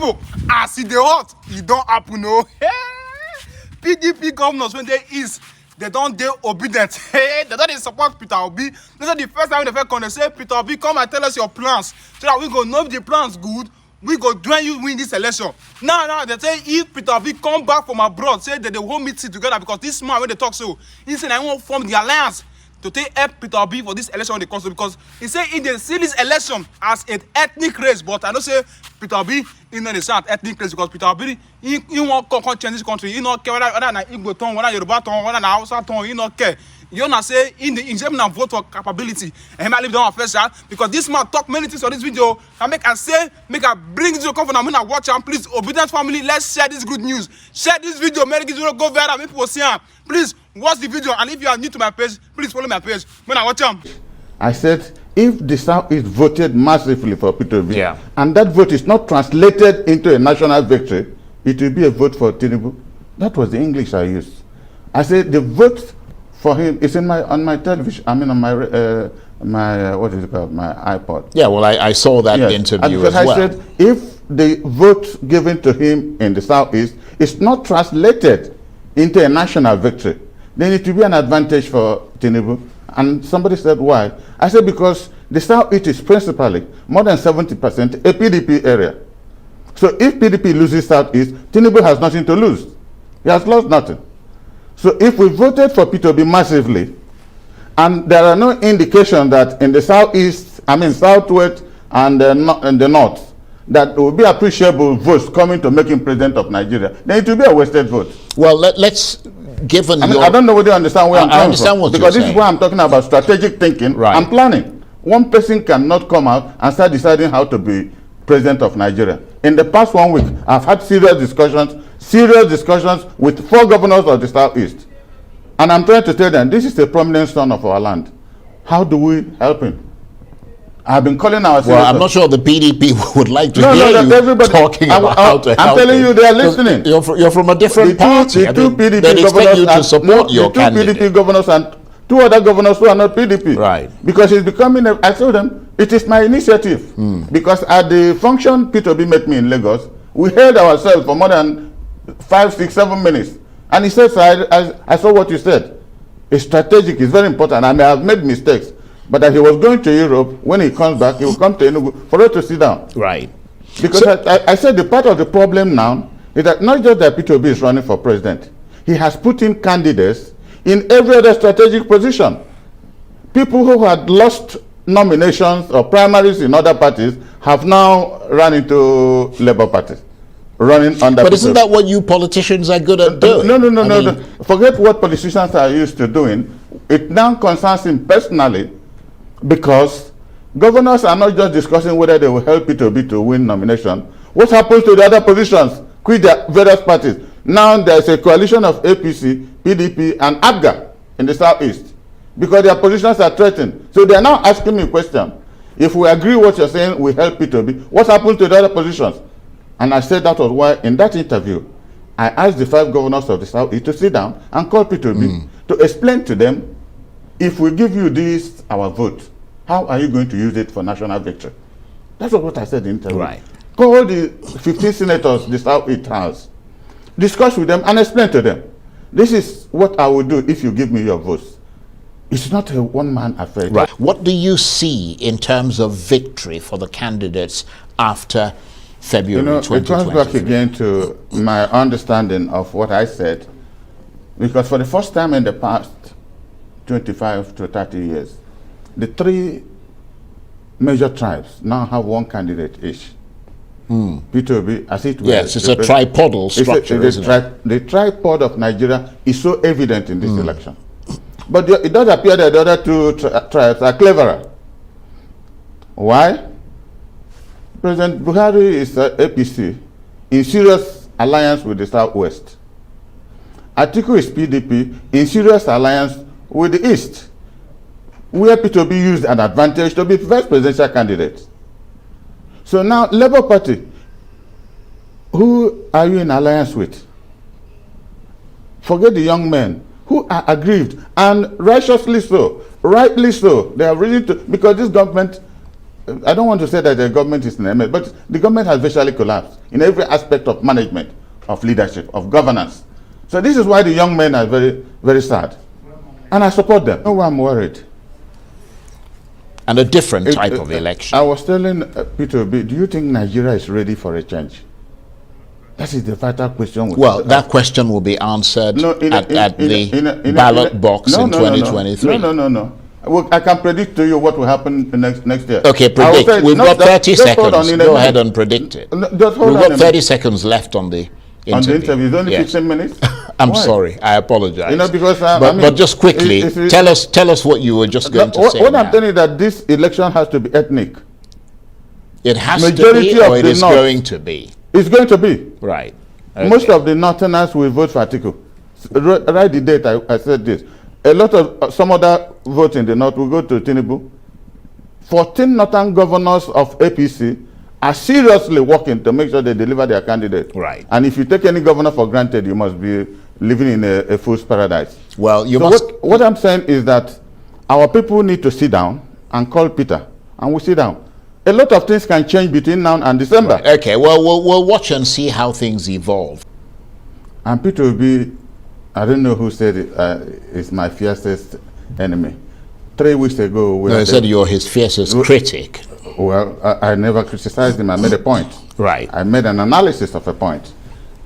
people, as it dey hot, it don't happen, no. PDP governors, when they is, they don't dey obedient. They don't support Peter Obi. This is the first time they say, Peter Obi, come and tell us your plans, so that we go know if the plans good, we go join you win this election. Now, they say if Peter Obi come back from abroad, say that they won't meet together because this man, when they talk so, he said, I won't form the alliance to take help Peter Obi for this election when they come, because he say if they see this election as an ethnic race, but I don't say Peter Obi in the sound ethnic race, because Peter Obi he won't come change this country. He not care whether na Igbo tongue, whether Yoruba tongue, whether na Hausa tongue. He not care. You not say in the vote for capability, and he might leave down first because this man talk many things on this video. And make I bring this come for now. I watch and please, obedient family, let's share this good news. Share this video, make this video go viral. Make people see him. Please watch the video, and if you are new to my page, please follow my page when I watch him. I said, if the South is voted massively for Peter Obi, and that vote is not translated into a national victory, it will be a vote for Tinubu. That was the English I used. I said the vote for him is on my television. I mean on my what is it called? My iPod. Yeah, well, I saw that interview as well. I said if the vote given to him in the Southeast is not translated into a national victory, then it will be an advantage for Tinubu. And somebody said, why? I said, because the Southeast is principally more than 70% a PDP area. So if PDP loses Southeast, Tinubu has nothing to lose. He has lost nothing. So if we voted for Peter Obi massively, and there are no indication that in the Southeast, I mean Southwest and the North, that there will be appreciable votes coming to make him president of Nigeria, then it will be a wasted vote. Well, let's give an... I don't know whether you understand where I'm coming from. Because this is why I'm talking about strategic thinking and planning. One person cannot come out and start deciding how to be president of Nigeria. In the past 1 week, I've had serious discussions with 4 governors of the Southeast. And I'm trying to tell them, this is a prominent son of our land. How do we help him? I've been calling our senators. Well, I'm not sure the PDP would like to hear you talking about how to help. I'm telling you, they are listening. You're from a different party. The two PDP they expect governors you to support your candidate. The 2 PDP governors and 2 other governors who are not PDP. Right. Because it's becoming, I told them, it is my initiative. Because at the function Peter Obi met me in Lagos, we held ourselves for more than 5, 6, 7 minutes. And he said, I saw what you said. It's strategic, it's very important. I may have made mistakes. But that he was going to Europe, when he comes back, he will come to Enugu for us to sit down. Right. Because I said the part of the problem now is that not just that Peter Obi is running for president. He has put in candidates in every other strategic position. People who had lost nominations or primaries in other parties have now run into Labour parties. Running under. But isn't that what you politicians are good at doing? No. Forget what politicians are used to doing. It now concerns him personally, because governors are not just discussing whether they will help Peter Obi to win nomination. What happens to the other positions? Quit the various parties. Now there is a coalition of APC, PDP, and ABGA in the Southeast, because their positions are threatened. So they are now asking me a question. If we agree what you're saying, we help Peter Obi, what happens to the other positions? And I said that was why in that interview, I asked the 5 governors of the Southeast to sit down and call Peter Obi to explain to them, if we give you this, our vote, how are you going to use it for national victory? That's what I said in the interview. Right. Call the 15 senators the Southeast House, discuss with them and explain to them, this is what I will do if you give me your votes. It's not a one-man affair. Right. What do you see in terms of victory for the candidates after February 2023? It comes back again to my understanding of what I said, because for the first time in the past 25 to 30 years, the 3 major tribes now have 1 candidate each. Peter Obi, as it were. Yes, it's a tripodal structure, the tripod of Nigeria is so evident in this election. But it does appear that the other 2 tribes are cleverer. Why? President Buhari is APC in serious alliance with the Southwest. Atiku is PDP in serious alliance with the East, where Peter Obi used an advantage to be vice presidential candidate. So now, Labour Party, who are you in alliance with? Forget the young men who are aggrieved, and righteously so, rightly so. They are ready to, because this government I don't want to say that the government is in a mess, but the government has virtually collapsed in every aspect of management, of leadership, of governance. So this is why the young men are very, very sad. And I support them. No, I'm worried. And a different type of election. I was telling Peter Obi, do you think Nigeria is ready for a change? That is the vital question. Well, that question will be answered at the ballot box in 2023. No. Well, I can predict to you what will happen next year. Okay, predict. We've got 30 seconds. Go ahead and predict it. We've got 30 seconds left on the interview. On the interview, it's only 15 minutes. I'm sorry. I apologize. You know, because but just quickly, tell us what you were just going to say. What I'm telling you that this election has to be ethnic. It has to be, or it is going to be. It's going to be. Right. Okay. Most of the Northerners will vote for Atiku. Write the date. I said this. A lot of some other votes in the North will go to Tinubu. 14 Northern governors of APC are seriously working to make sure they deliver their candidate. Right. And if you take any governor for granted, you must be living in a fool's paradise. Well, what I'm saying is that our people need to sit down and call Peter, and we sit down. A lot of things can change between now and December. Right. Okay, well, we'll watch and see how things evolve. And Peter Obi, I don't know who said it, is my fiercest enemy. 3 weeks ago... No, he said you're his fiercest critic. Well, I never criticized him. I made a point. Right. I made an analysis of a point.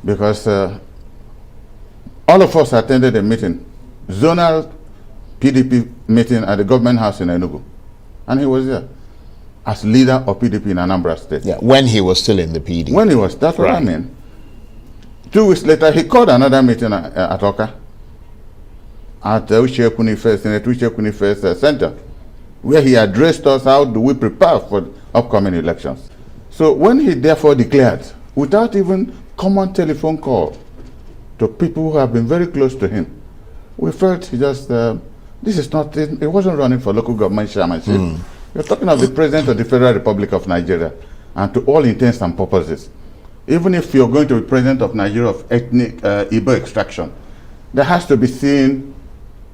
Because all of us attended a meeting, zonal PDP meeting at the government house in Enugu. And he was there as leader of PDP in Anambra State. Yeah, when he was still in the PDP. When he was, that's what I mean. 2 weeks later, he called another meeting at Oka, at Uche Kuni First, in the Uche Kuni First Center, where he addressed us how do we prepare for the upcoming elections. So when he therefore declared, without even common telephone call to people who have been very close to him, we felt he just, this is not, it wasn't running for local government chairmanship. You're talking of the President of the Federal Republic of Nigeria, and to all intents and purposes, even if you're going to be President of Nigeria of ethnic Igbo extraction, there has to be seen,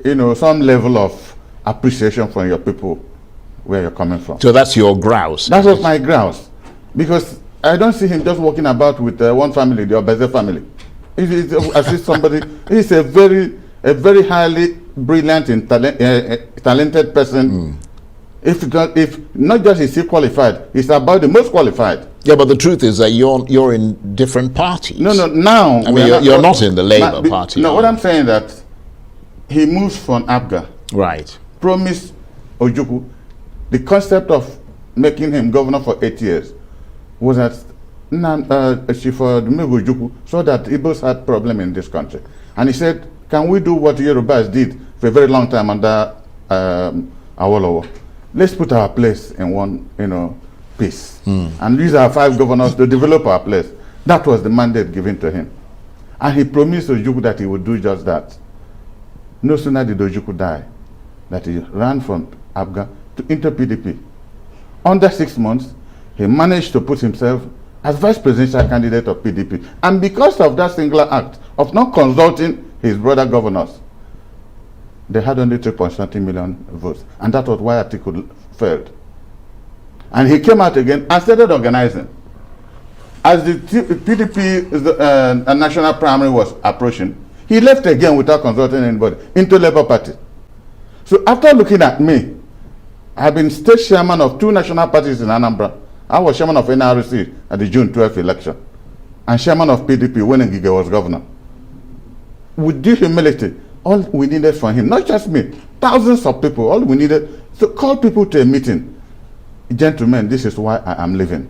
you know, some level of appreciation from your people where you're coming from. So that's your grouse. That was my grouse, because I don't see him just walking about with one family, the Obeze family. It's as if somebody, he's a very highly brilliant and talented person. If not just is he qualified, he's about the most qualified. Yeah, but the truth is that you're in different parties. No, now I mean, you're not in the Labour Party. No, what I'm saying that he moves from APGA. Right. Promised Ojukwu, the concept of making him governor for 8 years was that Chief Dumegu Ojukwu saw that Igbos had problem in this country, and he said, "Can we do what Yorubas did for a very long time under Awolowo? Let's put our place in one, piece, and use our 5 governors to develop our place." That was the mandate given to him, and he promised Ojukwu that he would do just that. No sooner did Ojukwu die, that he ran from APGA into PDP. Under 6 months, he managed to put himself as vice presidential candidate of PDP, and because of that singular act of not consulting his brother governors, they had only 3.something million votes, and that was why Atiku failed. And he came out again and started organizing. As the PDP national primary was approaching, he left again without consulting anybody into Labour Party. So after looking at me, I've been state chairman of 2 national parties in Anambra. I was chairman of NRC at the June 12th election, and chairman of PDP when Ngige was governor. With due humility, all we needed from him, not just me, thousands of people, all we needed to call people to a meeting. Gentlemen, this is why I am leaving.